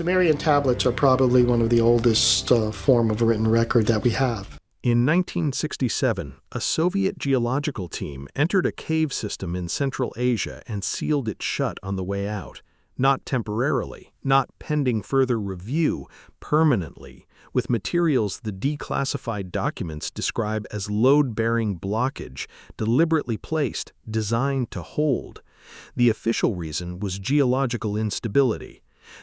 Sumerian tablets are probably one of the oldest form of written record that we have. In 1967, a Soviet geological team entered a cave system in Central Asia and sealed it shut on the way out. Not temporarily, not pending further review, permanently, with materials the declassified documents describe as load-bearing blockage, deliberately placed, designed to hold. The official reason was geological instability.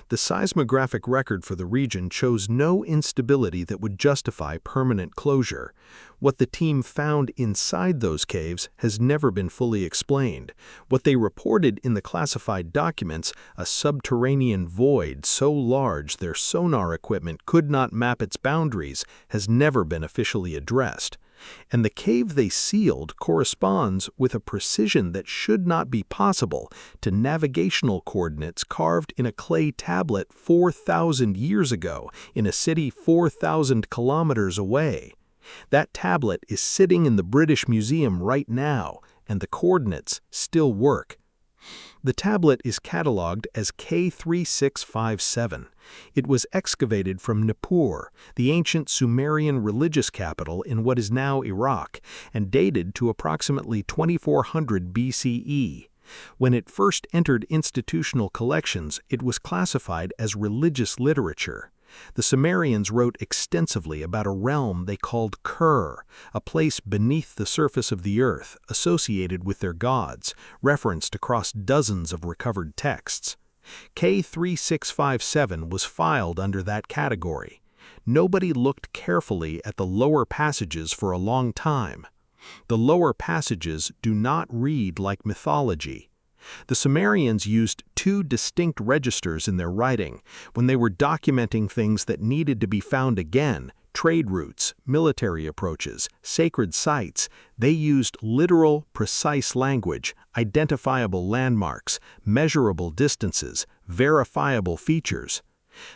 The seismographic record for the region shows no instability that would justify permanent closure. What the team found inside those caves has never been fully explained. What they reported in the classified documents, a subterranean void so large their sonar equipment could not map its boundaries, has never been officially addressed. And the cave they sealed corresponds with a precision that should not be possible to navigational coordinates carved in a clay tablet 4,000 years ago in a city 4,000 kilometers away. That tablet is sitting in the British Museum right now, and the coordinates still work. The tablet is catalogued as K3657. It was excavated from Nippur, the ancient Sumerian religious capital in what is now Iraq, and dated to approximately 2400 BCE. When it first entered institutional collections, it was classified as religious literature. The Sumerians wrote extensively about a realm they called Ker, a place beneath the surface of the earth, associated with their gods, referenced across dozens of recovered texts. K3657 was filed under that category. Nobody looked carefully at the lower passages for a long time. The lower passages do not read like mythology. The Sumerians used two distinct registers in their writing when they were documenting things that needed to be found again: trade routes, military approaches, sacred sites. They used literal, precise language, identifiable landmarks, measurable distances, verifiable features.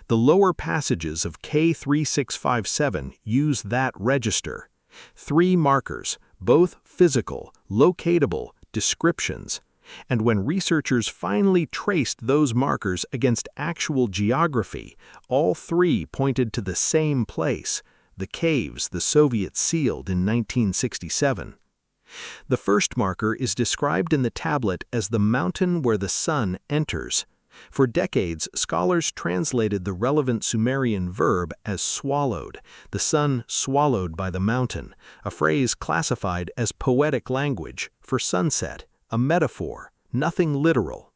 The lower passages of K3657 use that register. 3 markers, both physical, locatable, descriptions. And when researchers finally traced those markers against actual geography, all 3 pointed to the same place: the caves the Soviets sealed in 1967. The first marker is described in the tablet as the mountain where the sun enters. For decades, scholars translated the relevant Sumerian verb as swallowed, the sun swallowed by the mountain, a phrase classified as poetic language for sunset, a metaphor, nothing literal.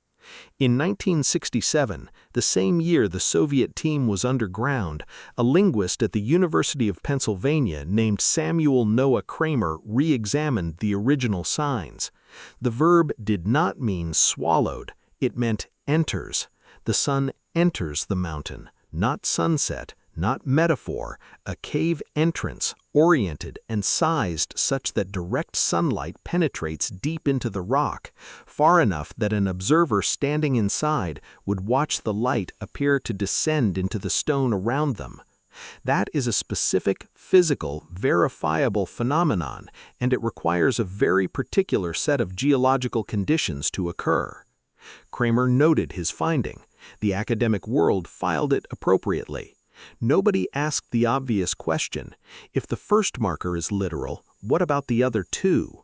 In 1967, the same year the Soviet team was underground, a linguist at the University of Pennsylvania named Samuel Noah Kramer re-examined the original signs. The verb did not mean swallowed, it meant enters. The sun enters the mountain, not sunset, not metaphor, a cave entrance, oriented and sized such that direct sunlight penetrates deep into the rock, far enough that an observer standing inside would watch the light appear to descend into the stone around them. That is a specific, physical, verifiable phenomenon, and it requires a very particular set of geological conditions to occur. Kramer noted his finding. The academic world filed it appropriately. Nobody asked the obvious question: if the first marker is literal, what about the other 2?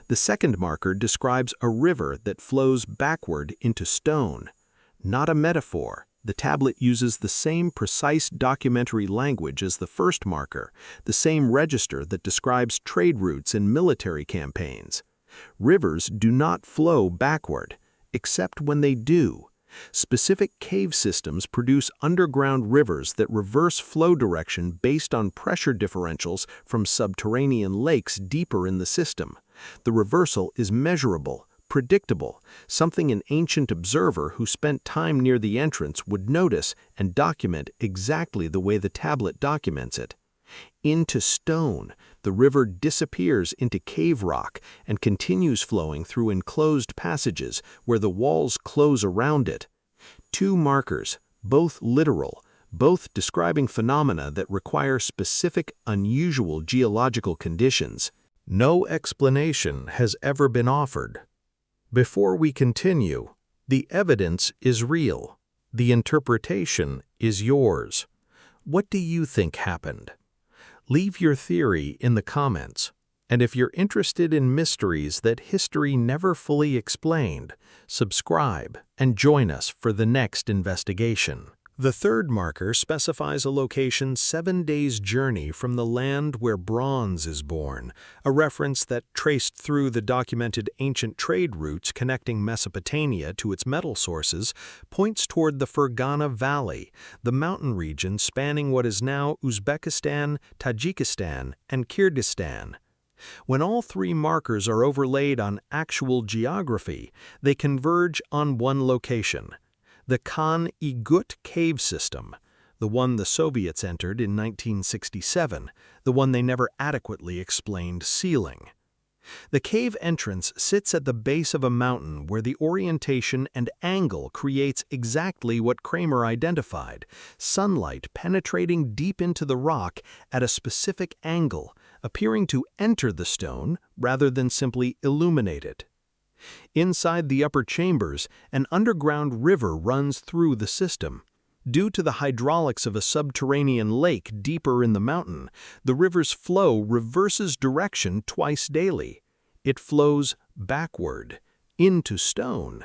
The second marker describes a river that flows backward into stone. Not a metaphor. The tablet uses the same precise documentary language as the first marker, the same register that describes trade routes and military campaigns. Rivers do not flow backward, except when they do. Specific cave systems produce underground rivers that reverse flow direction based on pressure differentials from subterranean lakes deeper in the system. The reversal is measurable, predictable, something an ancient observer who spent time near the entrance would notice and document exactly the way the tablet documents it. Into stone, the river disappears into cave rock and continues flowing through enclosed passages where the walls close around it. 2 markers, both literal, both describing phenomena that require specific, unusual geological conditions. No explanation has ever been offered. Before we continue, the evidence is real. The interpretation is yours. What do you think happened? Leave your theory in the comments. And if you're interested in mysteries that history never fully explained, subscribe and join us for the next investigation. The third marker specifies a location 7 days' journey from the land where bronze is born, a reference that, traced through the documented ancient trade routes connecting Mesopotamia to its metal sources, points toward the Fergana Valley, the mountain region spanning what is now Uzbekistan, Tajikistan, and Kyrgyzstan. When all three markers are overlaid on actual geography, they converge on one location: the Khan-i-Gut cave system, the one the Soviets entered in 1967, the one they never adequately explained sealing. The cave entrance sits at the base of a mountain where the orientation and angle creates exactly what Kramer identified: sunlight penetrating deep into the rock at a specific angle, appearing to enter the stone rather than simply illuminate it. Inside the upper chambers, an underground river runs through the system. Due to the hydraulics of a subterranean lake deeper in the mountain, the river's flow reverses direction twice daily. It flows backward, into stone.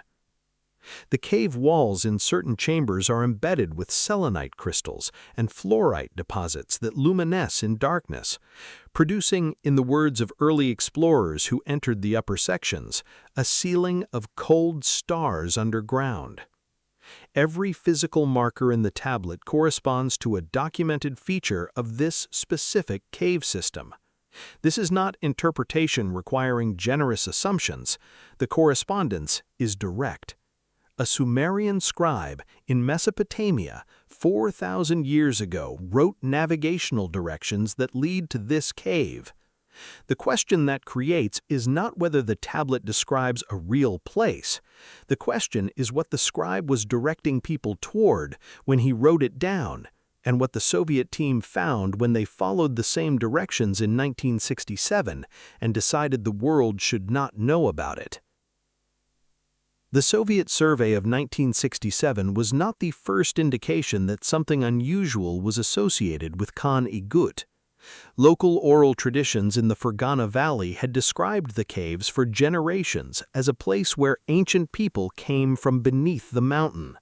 The cave walls in certain chambers are embedded with selenite crystals and fluorite deposits that luminesce in darkness, producing, in the words of early explorers who entered the upper sections, a ceiling of cold stars underground. Every physical marker in the tablet corresponds to a documented feature of this specific cave system. This is not interpretation requiring generous assumptions. The correspondence is direct. A Sumerian scribe in Mesopotamia 4,000 years ago wrote navigational directions that lead to this cave. The question that creates is not whether the tablet describes a real place. The question is what the scribe was directing people toward when he wrote it down, and what the Soviet team found when they followed the same directions in 1967 and decided the world should not know about it. The Soviet survey of 1967 was not the first indication that something unusual was associated with Khan-i-Gut. Local oral traditions in the Fergana Valley had described the caves for generations as a place where ancient people came from beneath the mountain.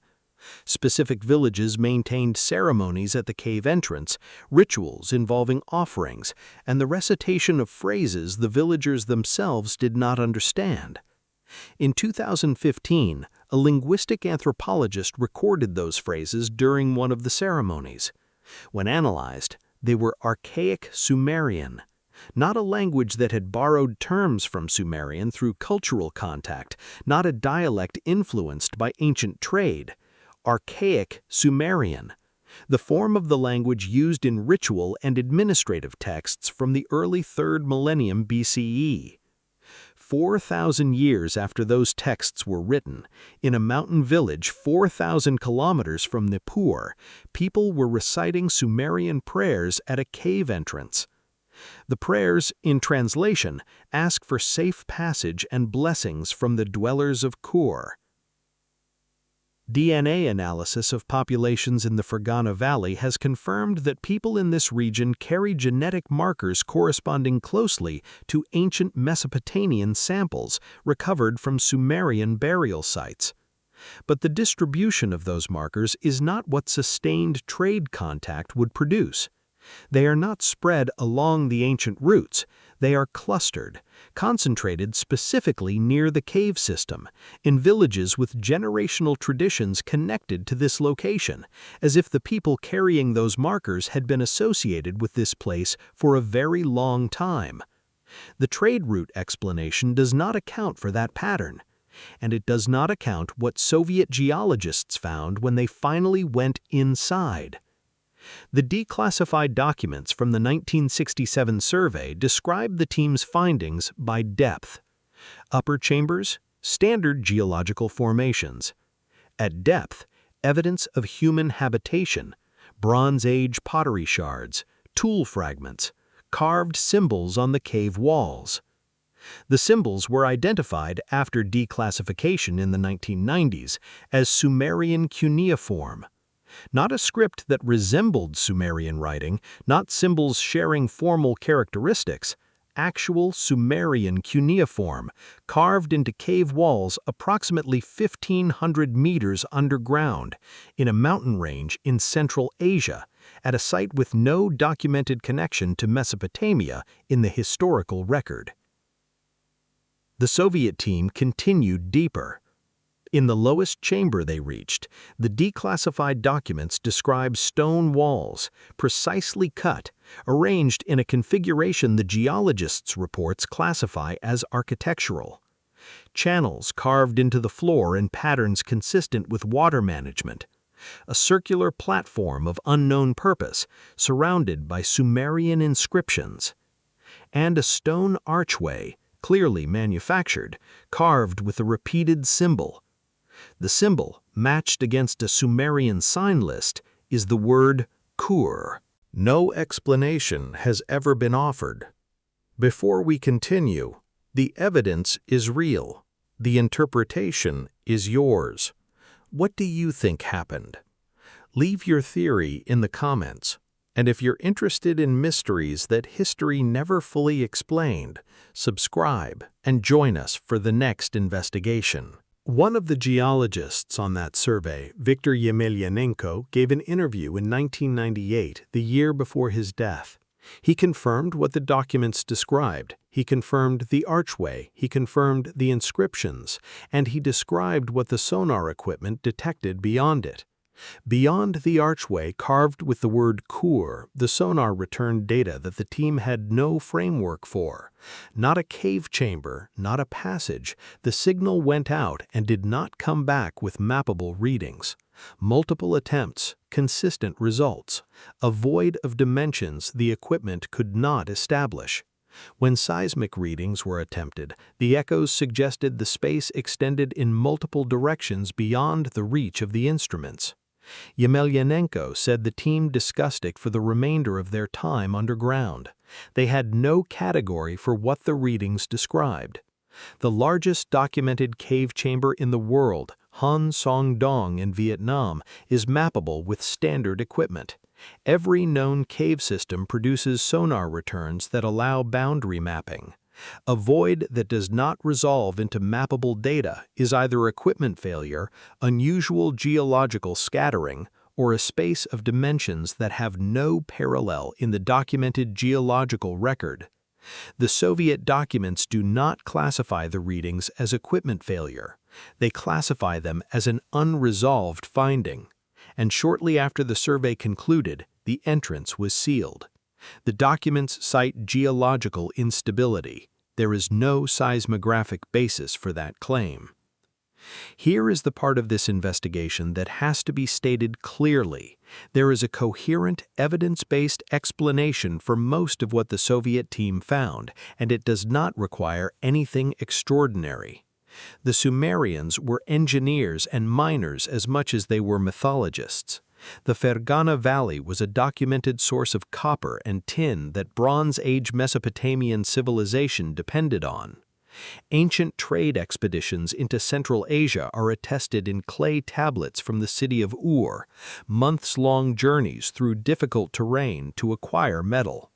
Specific villages maintained ceremonies at the cave entrance, rituals involving offerings, and the recitation of phrases the villagers themselves did not understand. In 2015, a linguistic anthropologist recorded those phrases during one of the ceremonies. When analyzed, they were archaic Sumerian, not a language that had borrowed terms from Sumerian through cultural contact, not a dialect influenced by ancient trade. Archaic Sumerian, the form of the language used in ritual and administrative texts from the early 3rd millennium BCE. 4,000 years after those texts were written, in a mountain village 4,000 kilometers from Nippur, people were reciting Sumerian prayers at a cave entrance. The prayers, in translation, ask for safe passage and blessings from the dwellers of Kur. DNA analysis of populations in the Fergana Valley has confirmed that people in this region carry genetic markers corresponding closely to ancient Mesopotamian samples recovered from Sumerian burial sites. But the distribution of those markers is not what sustained trade contact would produce. They are not spread along the ancient routes. They are clustered, concentrated specifically near the cave system, in villages with generational traditions connected to this location, as if the people carrying those markers had been associated with this place for a very long time. The trade route explanation does not account for that pattern, and it does not account what Soviet geologists found when they finally went inside. The declassified documents from the 1967 survey describe the team's findings by depth. Upper chambers, standard geological formations. At depth, evidence of human habitation, Bronze Age pottery shards, tool fragments, carved symbols on the cave walls. The symbols were identified after declassification in the 1990s as Sumerian cuneiform. Not a script that resembled Sumerian writing, not symbols sharing formal characteristics, actual Sumerian cuneiform, carved into cave walls approximately 1,500 meters underground, in a mountain range in Central Asia, at a site with no documented connection to Mesopotamia in the historical record. The Soviet team continued deeper. In the lowest chamber they reached, the declassified documents describe stone walls, precisely cut, arranged in a configuration the geologists' reports classify as architectural. Channels carved into the floor in patterns consistent with water management. A circular platform of unknown purpose, surrounded by Sumerian inscriptions. And a stone archway, clearly manufactured, carved with a repeated symbol. The symbol, matched against a Sumerian sign list, is the word Kur. No explanation has ever been offered. Before we continue, the evidence is real. The interpretation is yours. What do you think happened? Leave your theory in the comments. And if you're interested in mysteries that history never fully explained, subscribe and join us for the next investigation. One of the geologists on that survey, Viktor Yemelyanenko, gave an interview in 1998, the year before his death. He confirmed what the documents described. He confirmed the archway, he confirmed the inscriptions, and he described what the sonar equipment detected beyond it. Beyond the archway carved with the word Kur, the sonar returned data that the team had no framework for. Not a cave chamber, not a passage. The signal went out and did not come back with mappable readings. Multiple attempts, consistent results. A void of dimensions the equipment could not establish. When seismic readings were attempted, the echoes suggested the space extended in multiple directions beyond the reach of the instruments. Yemelyanenko said the team discussed it for the remainder of their time underground. They had no category for what the readings described. The largest documented cave chamber in the world, Han Song Dong in Vietnam, is mappable with standard equipment. Every known cave system produces sonar returns that allow boundary mapping. A void that does not resolve into mappable data is either equipment failure, unusual geological scattering, or a space of dimensions that have no parallel in the documented geological record. The Soviet documents do not classify the readings as equipment failure. They classify them as an unresolved finding. And shortly after the survey concluded, the entrance was sealed. The documents cite geological instability. There is no seismographic basis for that claim. Here is the part of this investigation that has to be stated clearly. There is a coherent, evidence-based explanation for most of what the Soviet team found, and it does not require anything extraordinary. The Sumerians were engineers and miners as much as they were mythologists. The Fergana Valley was a documented source of copper and tin that Bronze Age Mesopotamian civilization depended on. Ancient trade expeditions into Central Asia are attested in clay tablets from the city of Ur, months-long journeys through difficult terrain to acquire metal.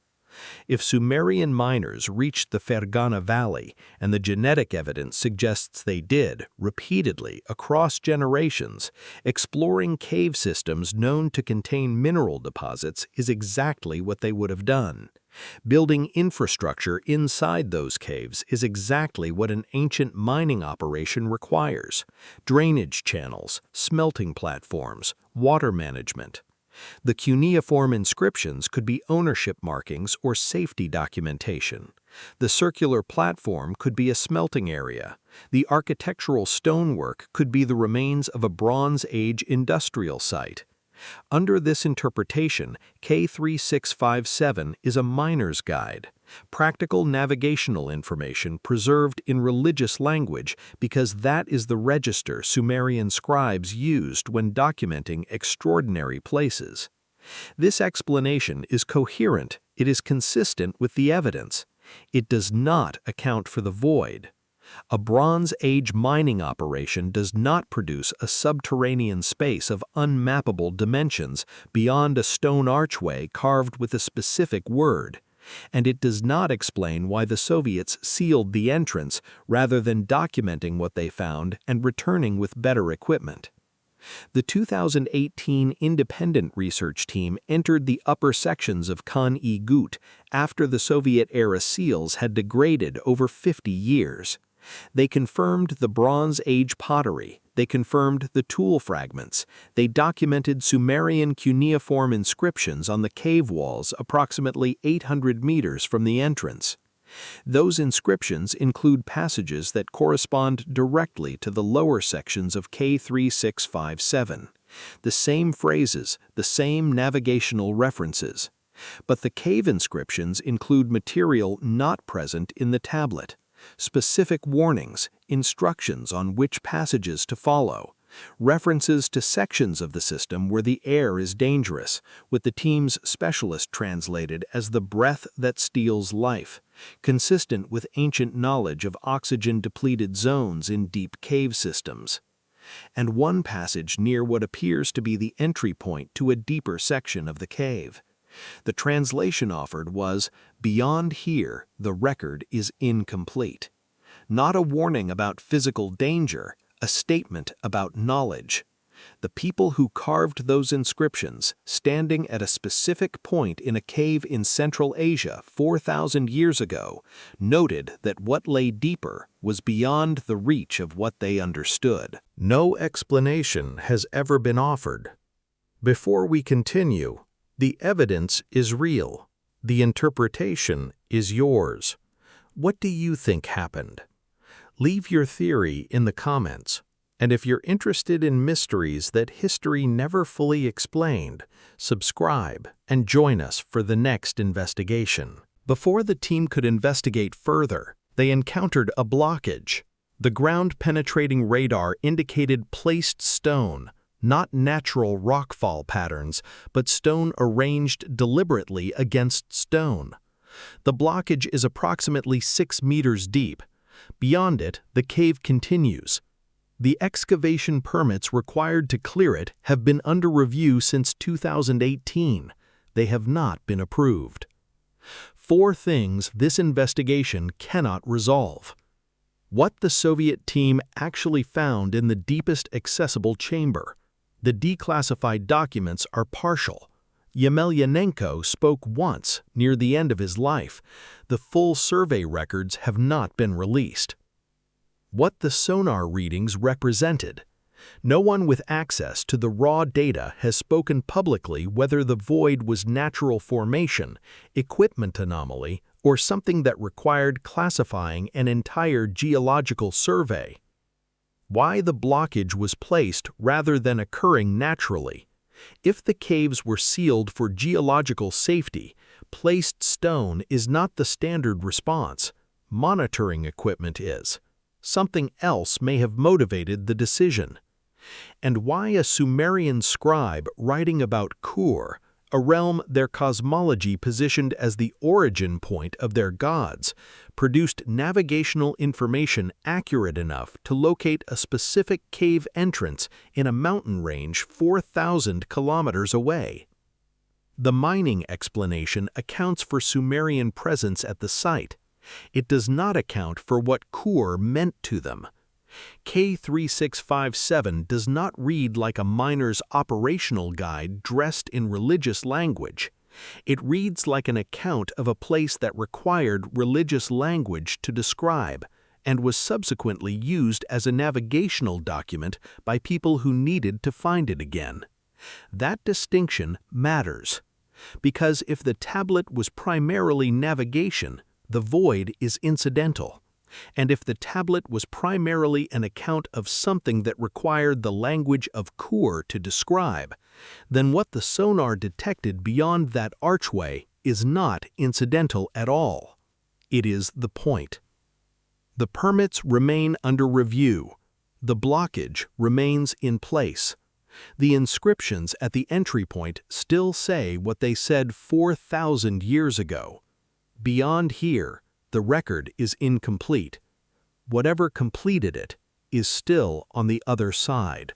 If Sumerian miners reached the Fergana Valley, and the genetic evidence suggests they did, repeatedly, across generations, exploring cave systems known to contain mineral deposits is exactly what they would have done. Building infrastructure inside those caves is exactly what an ancient mining operation requires: drainage channels, smelting platforms, water management. The cuneiform inscriptions could be ownership markings or safety documentation. The circular platform could be a smelting area. The architectural stonework could be the remains of a Bronze Age industrial site. Under this interpretation, K3657 is a miner's guide, practical navigational information preserved in religious language because that is the register Sumerian scribes used when documenting extraordinary places. This explanation is coherent, it is consistent with the evidence. It does not account for the void. A Bronze Age mining operation does not produce a subterranean space of unmappable dimensions beyond a stone archway carved with a specific word, and it does not explain why the Soviets sealed the entrance rather than documenting what they found and returning with better equipment. The 2018 independent research team entered the upper sections of Khan-e-Gut after the Soviet-era seals had degraded over 50 years. They confirmed the Bronze Age pottery, they confirmed the tool fragments, they documented Sumerian cuneiform inscriptions on the cave walls approximately 800 meters from the entrance. Those inscriptions include passages that correspond directly to the lower sections of K3657. The same phrases, the same navigational references. But the cave inscriptions include material not present in the tablet. Specific warnings, instructions on which passages to follow, references to sections of the system where the air is dangerous, with the team's specialist translated as the breath that steals life, consistent with ancient knowledge of oxygen-depleted zones in deep cave systems. And one passage near what appears to be the entry point to a deeper section of the cave. The translation offered was, "Beyond here, the record is incomplete." Not a warning about physical danger, a statement about knowledge. The people who carved those inscriptions, standing at a specific point in a cave in Central Asia 4,000 years ago, noted that what lay deeper was beyond the reach of what they understood. No explanation has ever been offered. Before we continue, the evidence is real. The interpretation is yours. What do you think happened? Leave your theory in the comments. And if you're interested in mysteries that history never fully explained, subscribe and join us for the next investigation. Before the team could investigate further, they encountered a blockage. The ground-penetrating radar indicated placed stone, not natural rockfall patterns, but stone arranged deliberately against stone. The blockage is approximately 6 meters deep. Beyond it, the cave continues. The excavation permits required to clear it have been under review since 2018. They have not been approved. 4 things this investigation cannot resolve. What the Soviet team actually found in the deepest accessible chamber. The declassified documents are partial. Yemelyanenko spoke once, near the end of his life. The full survey records have not been released. What the sonar readings represented. No one with access to the raw data has spoken publicly whether the void was natural formation, equipment anomaly, or something that required classifying an entire geological survey. Why the blockage was placed rather than occurring naturally. If the caves were sealed for geological safety, placed stone is not the standard response. Monitoring equipment is. Something else may have motivated the decision. And why a Sumerian scribe writing about Kur, a realm their cosmology positioned as the origin point of their gods, produced navigational information accurate enough to locate a specific cave entrance in a mountain range 4,000 kilometers away. The mining explanation accounts for Sumerian presence at the site. It does not account for what Kur meant to them. K3657 does not read like a miner's operational guide dressed in religious language. It reads like an account of a place that required religious language to describe, and was subsequently used as a navigational document by people who needed to find it again. That distinction matters, because if the tablet was primarily navigation, the void is incidental. And if the tablet was primarily an account of something that required the language of Kur to describe, then what the sonar detected beyond that archway is not incidental at all. It is the point. The permits remain under review. The blockage remains in place. The inscriptions at the entry point still say what they said 4,000 years ago. Beyond here, the record is incomplete. Whatever completed it is still on the other side.